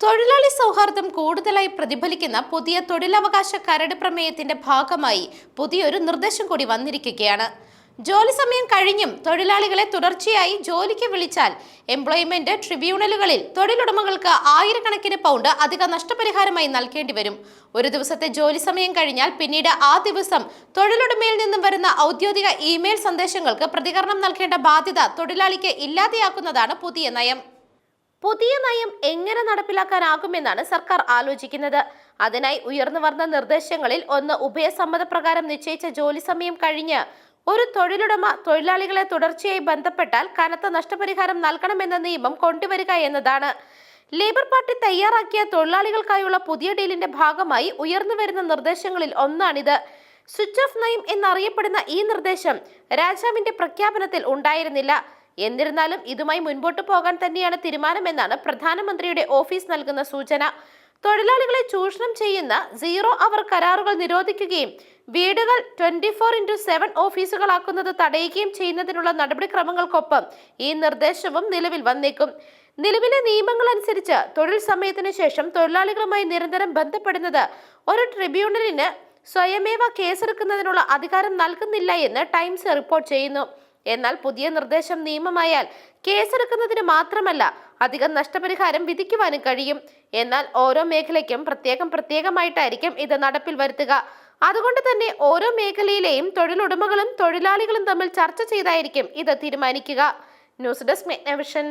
തൊഴിലാളി സൗഹാർദ്ദം കൂടുതലായി പ്രതിഫലിക്കുന്ന പുതിയ തൊഴിലവകാശ കരട് പ്രമേയത്തിന്റെ ഭാഗമായി പുതിയൊരു നിർദ്ദേശം കൂടി വന്നിരിക്കുകയാണ്. ജോലി സമയം കഴിഞ്ഞും തൊഴിലാളികളെ തുടർച്ചയായി ജോലിക്ക് വിളിച്ചാൽ എംപ്ലോയ്മെന്റ് ട്രിബ്യൂണലുകളിൽ തൊഴിലുടമകൾക്ക് ആയിരക്കണക്കിന് പൗണ്ട് അധിക നഷ്ടപരിഹാരമായി നൽകേണ്ടി വരും. ഒരു ദിവസത്തെ ജോലി സമയം കഴിഞ്ഞാൽ പിന്നീട് ആ ദിവസം തൊഴിലുടമയിൽ നിന്നും വരുന്ന ഔദ്യോഗിക ഇമെയിൽ സന്ദേശങ്ങൾക്ക് പ്രതികരണം നൽകേണ്ട ബാധ്യത തൊഴിലാളിക്ക് ഇല്ലാതെയാക്കുന്നതാണ് പുതിയ നയം. പുതിയ നയം എങ്ങനെ നടപ്പിലാക്കാനാകുമെന്നാണ് സർക്കാർ ആലോചിക്കുന്നത്. അതിനായി ഉയർന്നു വന്ന നിർദ്ദേശങ്ങളിൽ ഒന്ന്, ഉഭയസമ്മതപ്രകാരം നിശ്ചയിച്ച ജോലി സമയം കഴിഞ്ഞ് ഒരു തൊഴിലുടമ തൊഴിലാളികളെ തുടർച്ചയായി ബന്ധപ്പെട്ടാൽ കനത്ത നഷ്ടപരിഹാരം നൽകണമെന്ന നിയമം കൊണ്ടുവരിക എന്നതാണ്. ലേബർ പാർട്ടി തയ്യാറാക്കിയ തൊഴിലാളികൾക്കായുള്ള പുതിയ ഡീലിന്റെ ഭാഗമായി ഉയർന്നു വരുന്ന നിർദ്ദേശങ്ങളിൽ ഒന്നാണിത്. സ്വിച്ച് ഓഫ് നയം എന്നറിയപ്പെടുന്ന ഈ നിർദ്ദേശം രാജാവിന്റെ പ്രഖ്യാപനത്തിൽ ഉണ്ടായിരുന്നില്ല. എന്നിരുന്നാലും ഇതുമായി മുൻപോട്ട് പോകാൻ തന്നെയാണ് തീരുമാനമെന്നാണ് പ്രധാനമന്ത്രിയുടെ ഓഫീസ് നൽകുന്ന സൂചന. തൊഴിലാളികളെ ചൂഷണം ചെയ്യുന്ന 0 അവർ കരാറുകൾ നിരോധിക്കുകയും വീടുകൾ 24/7 ഓഫീസുകളാക്കുന്നത് തടയുകയും ചെയ്യുന്നതിനുള്ള നടപടിക്രമങ്ങൾക്കൊപ്പം ഈ നിർദ്ദേശവും നിലവിൽ വന്നേക്കും. നിലവിലെ നിയമങ്ങൾ അനുസരിച്ച് തൊഴിൽ സമയത്തിന് ശേഷം തൊഴിലാളികളുമായി നിരന്തരം ബന്ധപ്പെടുന്നത് ഒരു ട്രിബ്യൂണലിന് സ്വയമേവ കേസെടുക്കുന്നതിനുള്ള അധികാരം നൽകുന്നില്ല എന്ന് ടൈംസ് റിപ്പോർട്ട് ചെയ്യുന്നു. എന്നാൽ പുതിയ നിർദ്ദേശം നിയമമായാൽ കേസെടുക്കുന്നതിന് മാത്രമല്ല അധികം നഷ്ടപരിഹാരം വിധിക്കുവാനും കഴിയും. എന്നാൽ ഓരോ മേഖലയ്ക്കും പ്രത്യേകമായിട്ടായിരിക്കും ഇത് നടപ്പിൽ വരുത്തുക. അതുകൊണ്ട് തന്നെ ഓരോ മേഖലയിലെയും തൊഴിലുടമകളും തൊഴിലാളികളും തമ്മിൽ ചർച്ച ചെയ്തായിരിക്കും ഇത് തീരുമാനിക്കുക. News desk മെഗ്നവിഷൻ.